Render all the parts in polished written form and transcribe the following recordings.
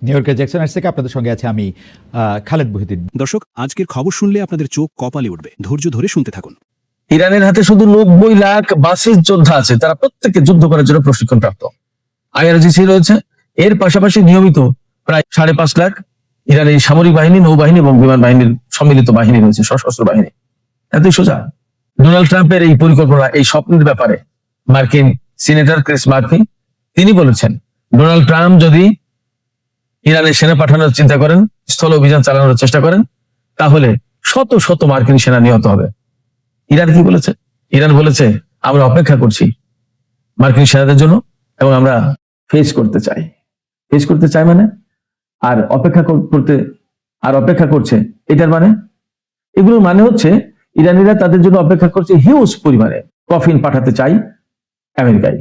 New ইয়র্কের Jackson Heights থেকে আপনাদের সঙ্গে আছে আমি খালেদ মহিউদ্দিন। দর্শক, আজকের খবর শুনলে আপনাদের চোখ কপালে উঠবে। ধৈর্য ধরে শুনতে থাকুন। ইরানের হাতে শুধু 90 লাখ বাসিস যোদ্ধা আছে, তারা প্রত্যেককে যুদ্ধ করার জন্য প্রশিক্ষণ প্রাপ্ত। আইআরজিসি রয়েছে, এর পাশাপাশি নিয়মিত প্রায় 5.5 লাখ ইরানের সামরিক বাহিনী, নৌবাহিনী এবং বিমান বাহিনীর সম্মিলিত বাহিনী রয়েছে, সশস্ত্র বাহিনী। এতই সোজা। ডোনাল্ড ট্রাম্পের এই পরিকল্পনা, এই স্বপ্নের ব্যাপারে মার্কিন সিনেটর ক্রিস মার্ফি তিনি বলেছেন, ডোনাল্ড ট্রাম্প যদি ইরানে সেনা পাঠানোর চিন্তা করেন, স্থল অভিযান চালানোর চেষ্টা করেন, তাহলে শত শত মার্কিন সেনা নিহত হবে। ইরান কি বলেছে? ইরান বলেছে, আমরা অপেক্ষা করছি মার্কিন সেনাদের জন্য এবং আমরা ফেস করতে চাই। ফেস করতে চাই মানে আর অপেক্ষা করছে, এটার মানে, এগুলোর মানে হচ্ছে ইরানিরা তাদের জন্য অপেক্ষা করছে হিউজ পরিমাণে কফিন পাঠাতে চাই আমেরিকায়।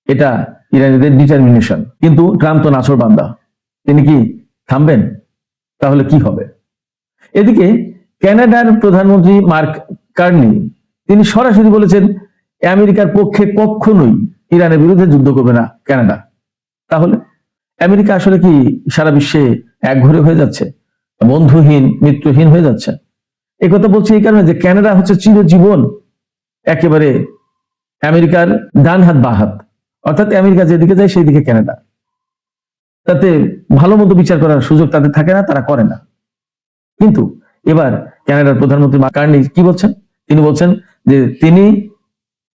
এটা ইরানিদের ডিটারমিনেশন। কিন্তু ট্রাম্প তো নাছোড় বান্দা, তিনি কি থামবেন? তাহলে কি হবে? এদিকে কানাডার প্রধানমন্ত্রী মার্ক কার্নি তিনি সরাসরি বলেছেন, আমেরিকার পক্ষে কখনোই ইরানের বিরুদ্ধে যুদ্ধ করবে না কানাডা। তাহলে আমেরিকা আসলে কি সারা বিশ্বে একঘরে হয়ে যাচ্ছে, বন্ধুহীন, মিত্রহীন হয়ে যাচ্ছে? এই কথা বলছি এই কারণে যে কানাডা হচ্ছে চিরজীবন একেবারে আমেরিকার ডান হাত বা হাত, অর্থাৎ আমেরিকা যেদিকে যায় সেই দিকে কানাডা। তাতে ভালো মন্দ বিচার করার সুযোগ তাদের থাকে না, তারা করে না। কিন্তু এবার কানাডার প্রধানমন্ত্রী মার্ক কার্নি কি বলছেন? তিনি বলছেন যে তিনি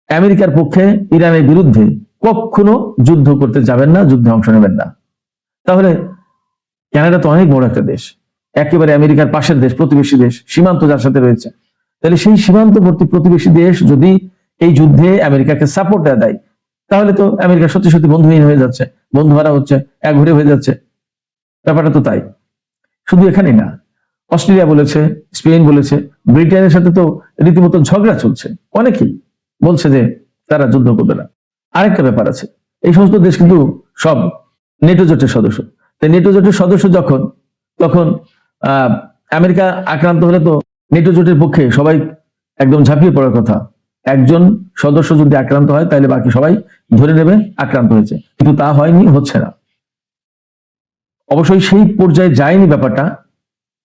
আমেরিকার পক্ষে ইরানের বিরুদ্ধে কখনো যুদ্ধ করতে যাবেন না, যুদ্ধে অংশ নেবেন না। তাহলে কানাডা তো অনেক বড় একটা দেশ, একেবারে আমেরিকার পাশের দেশ, প্রতিবেশী দেশ, সীমান্ত যার সাথে রয়েছে। তাহলে সেই সীমান্তবর্তী প্রতিবেশী দেশ যদি এই যুদ্ধে আমেরিকাকে সাপোর্ট দেয়, তাহলে তো আমেরিকা সত্যি সত্যি বন্ধুহীন হয়ে যাচ্ছে, বন্ধুহারা হচ্ছে, একঘরে হয়ে যাচ্ছে। ব্যাপারটা তো তাই। শুধু এখানেই না, অস্ট্রেলিয়া বলেছে, স্পেন বলেছে, ব্রিটেনের সাথে তো রীতিমতো ঝগড়া চলছে। অনেকেই বলছে যে তারা যুদ্ধ করবে না। আরেকটা ব্যাপার আছে, এই সমস্ত দেশ কিন্তু সব নেটো জোটের সদস্য। তাই নেটো জোটের সদস্য তখন আমেরিকা আক্রান্ত হলে তো নেটো জোটের পক্ষে সবাই একদম ঝাঁপিয়ে পড়ার কথা। একজন সদস্য যদি আক্রান্ত হয় তাহলে বাকি সবাই ধরে নেবে আক্রান্ত হয়েছে, কিন্তু তা হয়নি, হচ্ছে না। অবশ্যই সেই পর্যায়ে যায়নি ব্যাপারটা,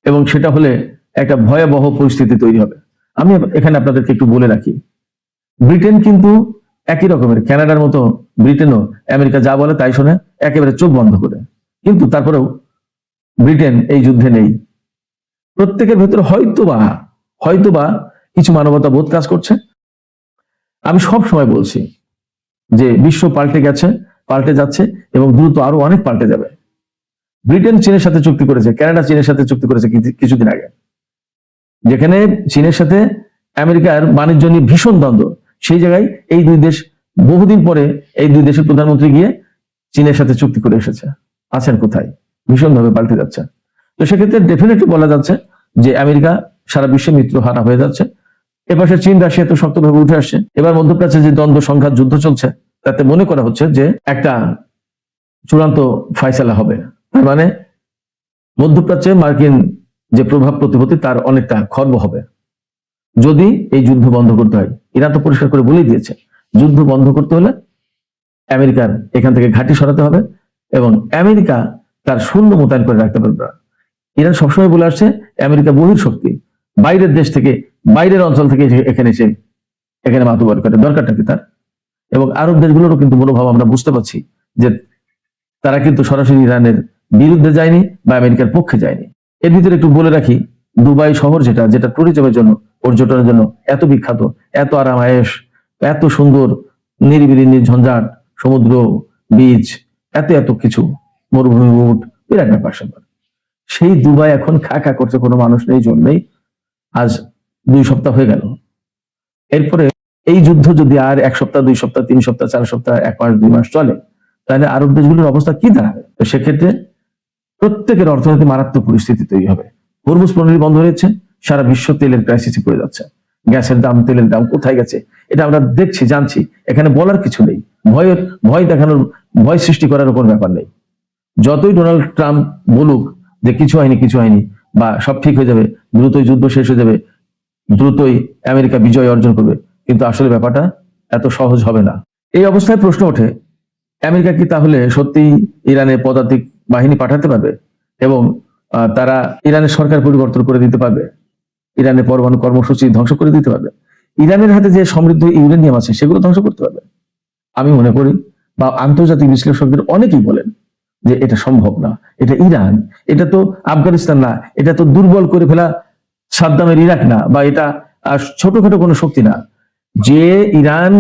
এবং সেটা হলে একটা ভয়াবহ পরিস্থিতি তৈরি হবে। আমি এখানে আপনাদেরকে একটু বলে রাখি, ব্রিটেন কিন্তু একই রকমের, কানাডার মতো ব্রিটেনও আমেরিকা যা বলে তাই শোনে, একেবারে চোখ বন্ধ করে। কিন্তু তারপরেও ব্রিটেন এই যুদ্ধে নেই। প্রত্যেকের ভেতরে হয়তোবা কিছু মানবতা বোধ কাজ করছে। আমি সব সময় বলছি যে বিশ্ব পাল্টে গেছে, পাল্টে যাচ্ছে এবং দ্রুত আরো অনেক পাল্টে যাবে। ব্রিটেন চীনের সাথে চুক্তি করেছে, কানাডা চীনের সাথে চুক্তি করেছে কিছুদিন আগে, যেখানে চীনের সাথে আমেরিকার বাণিজ্য নিয়ে ভীষণ দ্বন্দ্ব। সেই জায়গায় এই দুই দেশ বহুদিন পরে এই দুই দেশের প্রধানমন্ত্রী গিয়ে চীনের সাথে চুক্তি করে এসেছে। আছেন কোথায়? ভীষণভাবে পাল্টে যাচ্ছে। তো সেক্ষেত্রে ডেফিনেটলি বলা যাচ্ছে যে আমেরিকা সারা বিশ্বে মিত্র হারা হয়ে যাচ্ছে। এপাশে চীন, রাশিয়া তো শক্তভাবে উঠে আসছে। এবার মধ্যপ্রাচ্যে যে দ্বন্দ্ব, সংঘাত, যুদ্ধ চলছে, তাতে মনে করা হচ্ছে যে একটা চূড়ান্ত ফয়সালা হবে। তার মানে মধ্যপ্রাচ্যে মার্কিন যে প্রভাব প্রতিপত্তি তার অনেকটা খর্ব হবে যদি এই যুদ্ধ বন্ধ করতে হয়। ইরান তো পরিষ্কার করে বলেই দিয়েছে, যুদ্ধ বন্ধ করতে হলে আমেরিকার এখান থেকে ঘাঁটি সরাতে হবে এবং আমেরিকা তার সৈন্য মোতায়েন করে রাখতে পারবে না। ইরান সবসময় বলে আসছে আমেরিকা বহির শক্তি, বাইরের দেশ থেকে, বাইরের অঞ্চল থেকে এখানে মাতুবার করে, দরকারটা কি তার? এবং আরব দেশগুলোরও কিন্তু মনোভাব আমরা বুঝতে পারছি যে তারা কিন্তু সরাসরি ইরানের বিরুদ্ধে যায়নি বা আমেরিকার পক্ষে যায়নি। এর ভিতরে একটু বলে রাখি, দুবাই শহর যেটা ট্যুরিজমের জন্য, পর্যটনের জন্য এত বিখ্যাত, এত আরাম আয়েশ, এত সুন্দর, নিরিবিলি, নির্ঝঞ্ঝাট, সমুদ্র, বিচ, এত কিছু, মরুভূমি, উট, বিরাট ব্যাপার স্যাপার। সেই দুবাই এখন খা করছে, কোনো মানুষ নেই, জন নেই। আজ 2 সপ্তাহ হয়ে গেল। এরপরে এই যুদ্ধ যদি আর 1 সপ্তাহ, 2 সপ্তাহ, 3 সপ্তাহ, 4 সপ্তাহ, 1 মাস, 2 মাস চলে, তাহলে আরব দেশগুলোর অবস্থা কি দাঁড়াবে? তো সেক্ষেত্রে প্রত্যেকের অর্থনীতি মারাত্মক পরিস্থিতি তৈরি হবে। হরমুজ প্রণালী বন্ধ হয়েছে, সারা বিশ্ব তেলের ক্রাইসিসে পড়ে যাচ্ছে। গ্যাসের দাম, তেলের দাম কোথায় গেছে এটা আমরা দেখছি, জানছি। এখানে বলার কিছু নেই, ভয় দেখানোর, ভয় সৃষ্টি করার উপর ব্যাপার নেই। যতই ডোনাল্ড ট্রাম্প বলুক যে কিছু হয়নি বা সব ঠিক হয়ে যাবে, দ্রুতই যুদ্ধ শেষ হয়ে যাবে, দ্রুতই আমেরিকা বিজয় অর্জন করবে, কিন্তু আসলে ব্যাপারটা এত সহজ হবে না। এই অবস্থায় প্রশ্ন ওঠে, আমেরিকা কি তাহলে সত্যি ইরানের পদাতিক বাহিনী পাঠাতে পারবে এবং তারা ইরানের সরকার পরিবর্তন করে দিতে পারবে, ইরানের পরমাণু কর্মসূচি ধ্বংস করে দিতে পারবে, ইরানের হাতে যে সমৃদ্ধ ইউরেনিয়াম আছে সেগুলো ধ্বংস করতে পারবে। আমি মনে করি, বা আন্তর্জাতিক বিশ্লেষকদের অনেকেই বলেন যে এটা সম্ভব না। এটা ইরান, এটা তো আফগানিস্তান না, এটা তো দুর্বল করে ফেলা সাদ্দামের ইরাক না, বা এটা ছোটখাটো কোনো শক্তি না। যে ইরান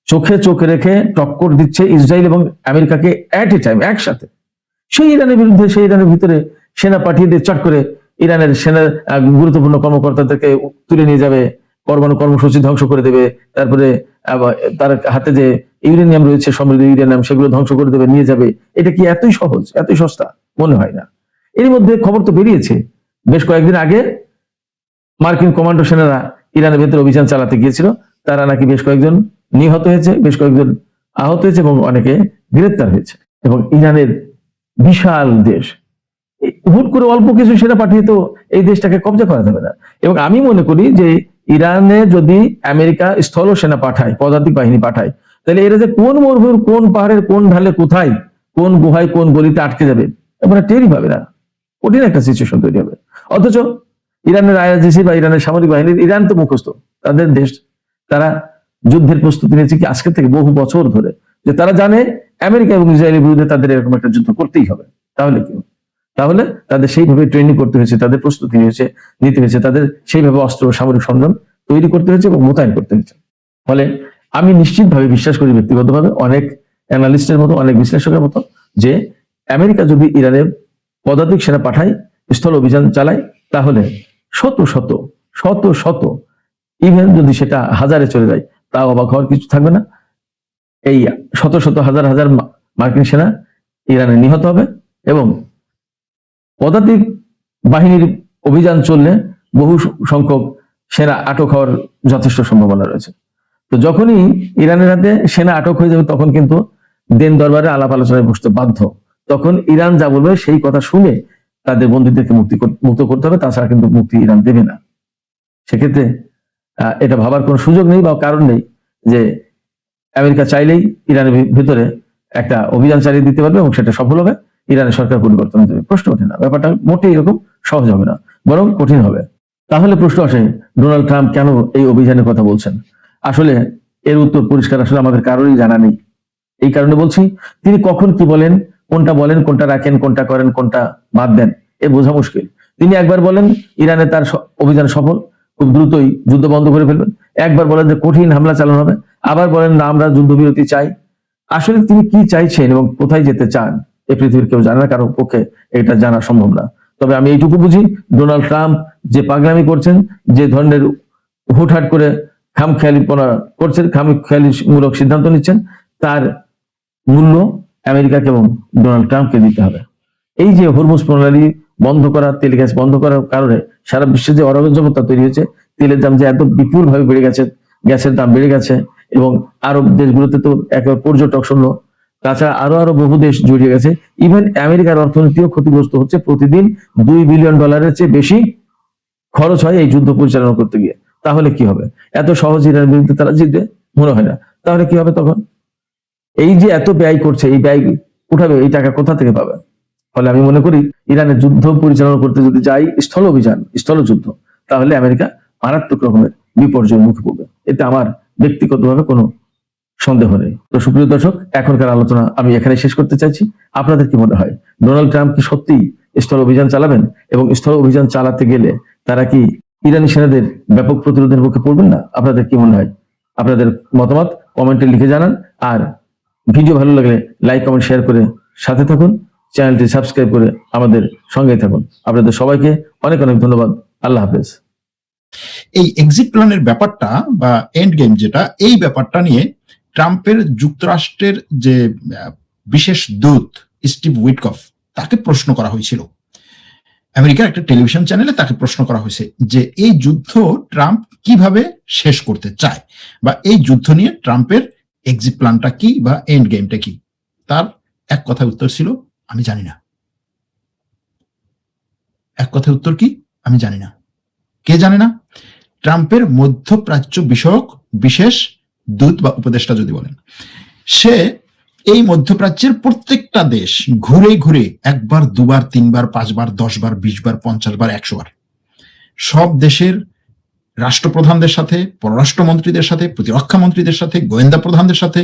চোখে চোখ রেখে টক্কর দিচ্ছে ইসরায়েল এবং আমেরিকাকে এট এ টাইম, একসাথে, সেই ইরানের বিরুদ্ধে, সেই ইরানের ভিতরে সেনা পাঠিয়ে দিয়ে চট করে ইরানের সেনার গুরুত্বপূর্ণ কর্মকর্তাদেরকে তুলে নিয়ে যাবে, পরমাণু কর্মসূচি ধ্বংস করে দেবে, তারপরে তার হাতে যে ইউরেনিয়াম রয়েছে, সমৃদ্ধ ইউরেনিয়াম, সেগুলো ধ্বংস করে দেবে, নিয়ে যাবে। এটা কি এতই সহজ, এতই সস্তা? মনে হয় না। এর মধ্যে খবর তো বেরিয়েছে, বেশ কয়েকদিন আগে মার্কিন কমান্ডো সেনারা ইরানের ভেতরে অভিযান চালাতে গিয়েছিল, তারা নাকি বেশ কয়েকজন নিহত হয়েছে, বেশ কয়েকজন আহত হয়েছে এবং অনেকে গ্রেপ্তার হয়েছে। এবং ইরানের বিশাল দেশ, হুট করে অল্প কিছু সেনা পাঠিয়ে তো এই দেশটাকে কব্জা করা যাবে না। এবং আমি মনে করি যে ইরানে যদি আমেরিকা স্থল সেনা পাঠায়, পদাতিক বাহিনী পাঠায়, তাহলে এরা যে কোন মরুভূমির কোন পাহাড়ের কোন ঢালে কোথায়, কোন গুহায় কোন গলিতে আটকে যাবে, এবার টেরই পাবে না। কঠিন একটা সিচুয়েশন তৈরি হবে। অথচ ইরানের আইআরজিসি বা ইরানের সামরিক বাহিনীর, ইরান তো মুখস্থ, তাদের দেশ, তারা যুদ্ধের প্রস্তুতি নিয়েছে কি আজকে থেকে বহু বছর ধরে, যে তারা জানে আমেরিকা এবং ইসরায়েলের বিরুদ্ধে তাদের এরকম একটা যুদ্ধ করতেই হবে। তাহলে কি? তাহলে তাদের সেইভাবে ট্রেনিং করতে হয়েছে, তাদের প্রস্তুতি নিতে হয়েছে, তাদের সেইভাবে অস্ত্র সামরিক সরঞ্জাম তৈরি করতে হয়েছে এবং মোতায়েন করতে হয়েছে। ফলে আমি নিশ্চিতভাবে বিশ্বাস করি, ব্যক্তিগতভাবে অনেক অ্যানালিস্টের মতো, অনেক বিশ্লেষকের মতো, যে আমেরিকা যদি ইরানে পদাতিক সেনা পাঠায়, স্থল অভিযান চালায়, তাহলে শত শত শত শত, ইভেন যদি সেটা হাজারে চলে যায়, তাও অবাক হওয়ার কিছু থাকবে না। এই শত শত হাজার হাজার মার্কিন সেনা ইরানে নিহত হবে এবং পদাতিক বাহিনীর অভিযান চললে বহু সংখ্যক সেনা আটক হওয়ার যথেষ্ট সম্ভাবনা রয়েছে। তো যখনই ইরানের হাতে সেনা আটক হয়ে যাবে, তখন কিন্তু দেন দরবারে আলাপ আলোচনায় বসতে বাধ্য। তখন ইরান যা বলবে সেই কথা শুনে তাদের বন্দীদেরকে মুক্ত করতে হবে, তাছাড়া কিন্তু মুক্তি ইরান দেবে না। সেক্ষেত্রে এটা ভাবার কোনো সুযোগ নেই বা কারণ নেই যে আমেরিকা চাইলেই ইরানের ভিতরে একটা অভিযান চালিয়ে দিতে পারবে এবং সেটা সফল হবে, ইরানের সরকার পরিবর্তন হতে হবে। প্রশ্ন ওঠে না, ব্যাপারটা মোটেই এরকম সহজ হবে না, বরং কঠিন হবে। তাহলে প্রশ্ন আসে, ডোনাল্ড ট্রাম্প কেন এই অভিযানের কথা বলছেন? আসলে এর উত্তর পরিষ্কার, আসলে আমাদের কারোরই জানা নেই। এই কারণে বলছি, তিনি কখন কি বলেন, কোনটা রাখেন, কোনটা করেন, কোনটা বাদ দেন, এ বোঝা মুশকিল। তিনি একবার বলেন ইরানে তার অভিযান সফল, খুব দ্রুতই যুদ্ধ বন্ধ করে ফেলবেন, একবার বলেন যে কঠিন হামলা চালানো হবে, আবার বলেন না আমরা যুদ্ধবিরতি চাই। আসলে তিনি কি চাইছেন এবং কোথায় যেতে চান, এই পৃথিবীর কেউ জানে না, কারোর পক্ষে এটা জানা সম্ভব না। তবে আমি এইটুকু বুঝি, ডোনাল্ড ট্রাম্প যে পাগলামি করছেন, যে ধরনের হুটহাট করে খামখেয়ালিপনা করছেন, খামখেয়ালি মূলক সিদ্ধান্ত নিচ্ছেন, তার মূল্য আমেরিকাকে এবং ডোনাল্ড ট্রাম্পকে দিতে হবে। এই যে হরমুজ প্রণালী বন্ধ করা, তেল গ্যাস বন্ধ করার কারণে সারা বিশ্বে যে অরাজকতা তৈরি হয়েছে, তেলের দাম যে এত বিপুল ভাবে বেড়ে গেছে, গ্যাসের দাম বেড়ে গেছে, এবং আরব দেশগুলোতে তো একেবারে পর্যটক শূন্য, তাছাড়া আরো বহু দেশ জড়িয়ে গেছে। ইভেন আমেরিকার অর্থনীতিও ক্ষতিগ্রস্ত হচ্ছে। প্রতিদিন $2 বিলিয়ন চেয়ে বেশি খরচ হয় এই যুদ্ধ পরিচালনা করতে গিয়ে। তাহলে কি হবে? এত সহজ ইরানের বিরুদ্ধে তারা জিতবে মনে হয় না। তাহলে কি হবে তখন? এই যে এত ব্যয় করছে, এই ব্যয় উঠাবে, এই টাকা কোথা থেকে পাবে? ফলে আমি মনে করি, ইরানের যুদ্ধ পরিচালনা করতে যদি যাই, স্থল অভিযান, স্থল যুদ্ধ, তাহলে আমেরিকা মারাত্মক রকমের বিপর্যয়ের মুখে পড়বে। এতে আমার ব্যক্তিগতভাবে কোনো সন্দেহ নেই। তো সুপ্রিয় দর্শক, এখনকার আলোচনা আমি এখানে শেষ করতে চাইছি। আপনাদের কি মনে হয়, ডোনাল্ড ট্রাম্প কি সত্যি স্থল অভিযান চালাবেন? এবং স্থল অভিযান চালাতে গেলে তারা কি ইরানি সেনাদের ব্যাপক প্রতিরোধের মুখে পড়বেন না? আপনাদের কি মনে হয়? আপনাদের মতামত কমেন্টে লিখে জানান। আর ভিডিও ভালো লাগলে লাইক, কমেন্ট, শেয়ার করে সাথে থাকুন। চ্যানেলটি সাবস্ক্রাইব করে আমাদের সঙ্গে থাকুন। আপনাদের সবাইকে অনেক অনেক ধন্যবাদ। আল্লাহ হাফেজ। এই এক্সিট প্ল্যানের ব্যাপারটা বা এন্ড গেম যেটা, এই ব্যাপারটা নিয়ে ট্রাম্পের যুক্তরাষ্ট্রের যে বিশেষ দূত স্টিভ উইটকফ, তাকে প্রশ্ন করা হয়েছিল আমেরিকার একটা টেলিভিশন চ্যানেলে। তাকে প্রশ্ন করা হয়েছে যে এই যুদ্ধ ট্রাম্প কিভাবে শেষ করতে চায়, বা এই যুদ্ধ নিয়ে ট্রাম্পের এক্সিট প্ল্যানটা কি বা এন্ড গেমটা কি। তার এক কথায় উত্তর ছিল, আমি জানি না। এক কথায় উত্তর কি? আমি জানি না। কে জানে না? ট্রাম্পের মধ্যপ্রাচ্য বিষয়ক বিশেষ দূত বা উপদেষ্টা যদি বলেন, সে এই মধ্যপ্রাচ্যের প্রত্যেকটা দেশ ঘুরে ঘুরে 1 বার 2 বার 3 বার 5 বার 10 বার 20 বার 50 বার 100 বার সব দেশের রাষ্ট্রপ্রধানদের সাথে, পররাষ্ট্রমন্ত্রীদের সাথে, প্রতিরক্ষা মন্ত্রীদের সাথে, গোয়েন্দা প্রধানদের সাথে,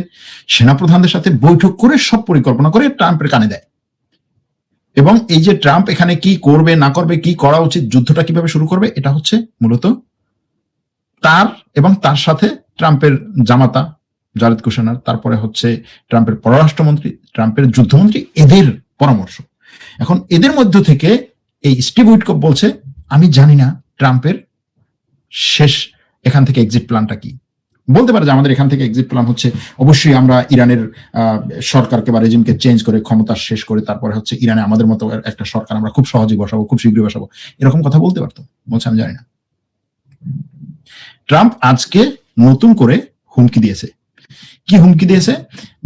সেনা প্রধানদের সাথে বৈঠক করে সব পরিকল্পনা করে ট্রাম্পের কানে দেয়। এবং এই যে ট্রাম্প এখানে কি করবে না করবে, কি করা উচিত, যুদ্ধটা কিভাবে শুরু করবে, এটা হচ্ছে মূলত তার এবং তার সাথে ট্রাম্পের জামাতা জারেদ কুশনার, তারপরে হচ্ছে ট্রাম্পের পররাষ্ট্রমন্ত্রী, ট্রাম্পের যুদ্ধমন্ত্রী, এদের পরামর্শ। এখন এদের মধ্য থেকে এই স্টিভ উইটকফ বলছে, আমি জানি না ট্রাম্পের শেষ এখান থেকে এক্সিট প্ল্যানটা কি। বলতে পারে যে আমাদের এখান থেকে এক্সিট প্ল্যান হচ্ছে অবশ্যই আমরা ইরানের সরকারকে বা রেজিমকে চেঞ্জ করে ক্ষমতা শেষ করে তারপরে হচ্ছে ইরানে আমাদের মতো একটা সরকার আমরা খুব সহজেই বসাবো, খুব শীঘ্রই বসাবো, এরকম কথা বলতে পারতো। বলছে আমি জানি না। ট্রাম্প আজকে নতুন করে হুমকি দিয়েছে। কি হুমকি দিয়েছে?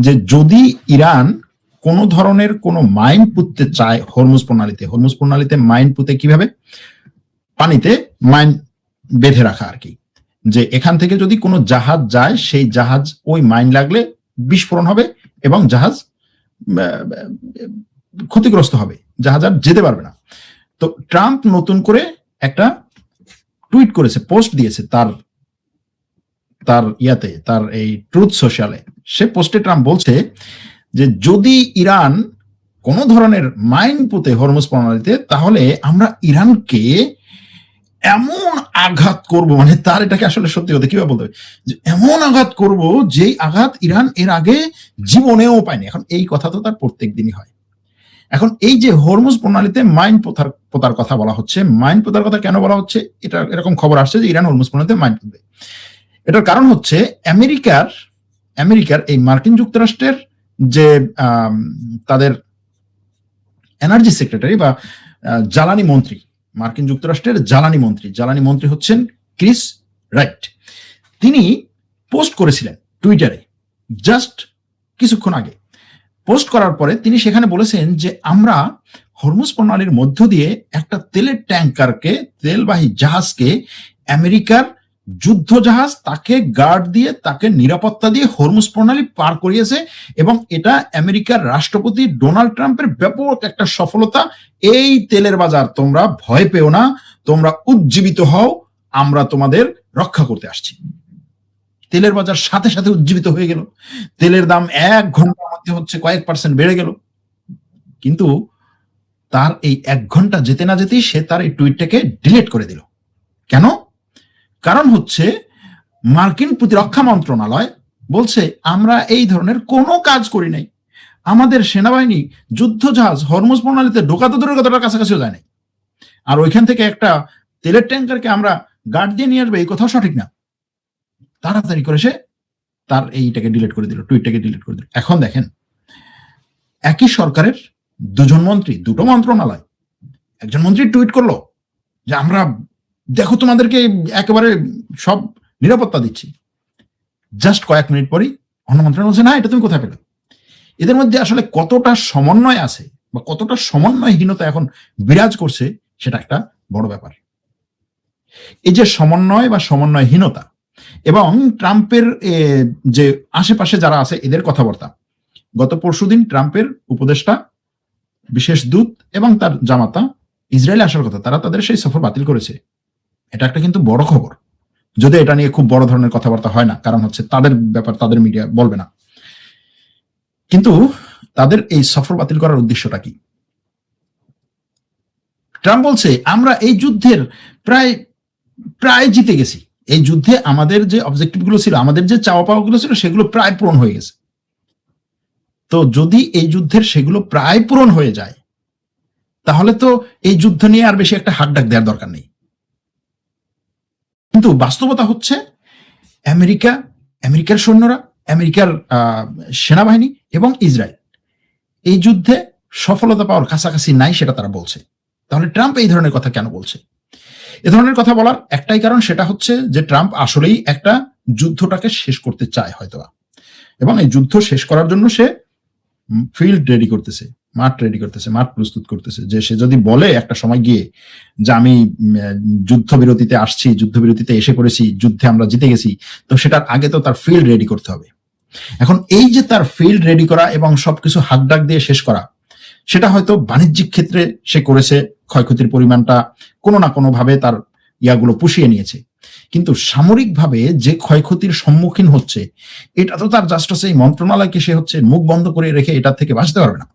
যে যদি ইরান কোন ধরনের কোনো মাইন পুঁততে চায় হরমুজ প্রণালীতে মাইন পুঁতে কিভাবে, পানিতে মাইন বেঁধে রাখা আর কি, যে এখান থেকে যদি কোনো জাহাজ যায় সেই জাহাজ ওই মাইন লাগলে বিস্ফোরণ হবে এবং জাহাজ ক্ষতিগ্রস্ত হবে, জাহাজ আর যেতে পারবে না। তো ট্রাম্প নতুন করে একটা টুইট করেছে, পোস্ট দিয়েছে তার ইয়াতে, তার এই ট্রুথ সোশ্যালে। সে পোস্টে ট্রাম্প বলছে যে যদি ইরান কোন ধরনের মাইন পুঁতে হরমুজ প্রণালীতে, তাহলে আমরা ইরানকে এমন আঘাত করব, মানে তার এটাকে আসলে সত্যি কথা কিভাবে বলতে হবে, যে এমন আঘাত করব যেই আঘাত ইরান এর আগে জীবনেও পায়নি। এখন এই কথা তো তার প্রত্যেক দিনই হয়। এখন এই যে হরমুজ প্রণালীতে মাইন পোতার কথা বলা হচ্ছে, মাইন পোতার কথা কেন বলা হচ্ছে, এটা এরকম খবর আসছে যে ইরান হরমুজ প্রণালীতে মাইন পুঁতবে। এটার কারণ হচ্ছে আমেরিকার এই মার্কিন যুক্তরাষ্ট্রের যে তাদের এনার্জি সেক্রেটারি বা জ্বালানি মন্ত্রী, মার্কিন যুক্তরাষ্ট্রের জ্বালানি মন্ত্রী হচ্ছেন ক্রিস রাইট। তিনি পোস্ট করেছিলেন টুইটারে জাস্ট কিছুক্ষণ আগে। পোস্ট করার পরে তিনি সেখানে বলেছেন যে আমরা হরমুজ প্রণালীর মধ্য দিয়ে একটা তেলের ট্যাঙ্কারকে, তেলবাহী জাহাজকে, আমেরিকার যুদ্ধ জাহাজ, তাকে গার্ড দিয়ে, তাকে নিরাপত্তা দিয়ে হরমুজ প্রণালী পার করিয়েছে এবং এটা আমেরিকার রাষ্ট্রপতি ডোনাল্ড ট্রাম্পের ব্যাপক একটা সফলতা। এই তেলের বাজার তোমরা ভয় পেও না, তোমরা উজ্জীবিত হও, আমরা তোমাদের রক্ষা করতে আসছি। তেলের বাজার সাথে সাথে উজ্জীবিত হয়ে গেল, তেলের দাম 1 ঘন্টার মধ্যে হচ্ছে কয়েক % বেড়ে গেল। কিন্তু তার এই 1 ঘন্টা যেতে না যেতেই সে তার এই টুইটটাকে ডিলিট করে দিল। কেন? কারণ হচ্ছে মার্কিন প্রতিরক্ষা মন্ত্রণালয় বলছে আমরা এই ধরনের কোনো কাজ করি নাই, আমাদের সেনাবাহিনী যুদ্ধ জাহাজ হরমুজ প্রণালীতে ঢোকাতে দূরের কথাটা কাছাকাছিও যায় নাই, আর ওইখান থেকে একটা তেলের ট্যাঙ্কারকে আমরা গার্ড দিয়ে নিয়ে আসবে, এই কথাও সঠিক না। তাড়াতাড়ি করে সে তার এইটাকে ডিলিট করে দিল, টুইটটাকে ডিলিট করে দিল। এখন দেখেন, একই সরকারের দুজন মন্ত্রী, দুটো মন্ত্রণালয়, একজন মন্ত্রী টুইট করলো যে আমরা দেখো তোমাদেরকে একেবারে সব নিরাপত্তা দিচ্ছি, জাস্ট কয়েক মিনিট পরই অন্য মন্ত্রণালয় বলছে না, এটা তুমি কোথায় পেলে? এদের মধ্যে আসলে কতটা সমন্বয় আছে বা কতটা সমন্বয়হীনতা এখন বিরাজ করছে, সেটা একটা বড় ব্যাপার। এই যে সমন্বয় বা সমন্বয়হীনতা এবং ট্রাম্পের যে আশেপাশে যারা আছে এদের কথাবার্তা, গত পরশুদিন ট্রাম্পের উপদেষ্টা, বিশেষ দূত এবং তার জামাতা ইসরায়েলে আসার কথা, তারা তাদের সেই সফর বাতিল করেছে। এটা একটা কিন্তু বড় খবর, যদি এটা নিয়ে খুব বড় ধরনের কথাবার্তা হয় না, কারণ হচ্ছে তাদের ব্যাপার, তাদের মিডিয়া বলবে না। কিন্তু তাদের এই সফর বাতিল করার উদ্দেশ্যটা কি? ট্রাম্প বলছে আমরা এই যুদ্ধের প্রায় জিতে গেছি, এই যুদ্ধে আমাদের যে অবজেক্টিভ গুলো ছিল, আমাদের যে চাওয়া পাওয়া গুলো ছিল, সেগুলো প্রায় পূরণ হয়ে গেছে। তো যদি এই যুদ্ধের সেগুলো প্রায় পূরণ হয়ে যায়, তাহলে তো এই যুদ্ধ নিয়ে আর বেশি একটা হাকডাক দেওয়ার দরকার নেই। কিন্তু বাস্তবতা হচ্ছে আমেরিকার সৈন্যরা, আমেরিকার সেনাবাহিনী এবং ইসরায়েল এই যুদ্ধে সফলতা পাওয়ার কাছাকাছি নাই, সেটা তারা বলছে। তাহলে ট্রাম্প এই ধরনের কথা কেন বলছে? এ ধরনের কথা বলার একটাই কারণ, সেটা হচ্ছে যে ট্রাম্প আসলেই একটা যুদ্ধটাকে শেষ করতে চায় হয়তো, এবং এই যুদ্ধ শেষ করার জন্য সে ফিল্ড রেডি করতেছে, মাঠ প্রস্তুত করতেছে। যে সে যদি বলে একটা সময় গিয়ে যে আমি যুদ্ধবিরতিতে এসে পড়েছি, যুদ্ধে আমরা জিতে গেছি, তো সেটার আগে তো তার ফিল্ড রেডি করতে হবে। এখন এই যে তার ফিল্ড রেডি করা এবং সবকিছু হাকডাক দিয়ে শেষ করা, সেটা হয়তো বাণিজ্যিক ক্ষেত্রে সে করেছে, ক্ষয়ক্ষতির পরিমাণটা কোনো না কোনো ভাবে তার ইয়াগুলো পুষিয়ে নিয়েছে, কিন্তু সামরিকভাবে যে ক্ষয়ক্ষতির সম্মুখীন হচ্ছে এটা তো তার জাস্ট এই মন্ত্রণালয়কে সে হচ্ছে মুখ বন্ধ করে রেখে এটার থেকে বাঁচতে পারবে না।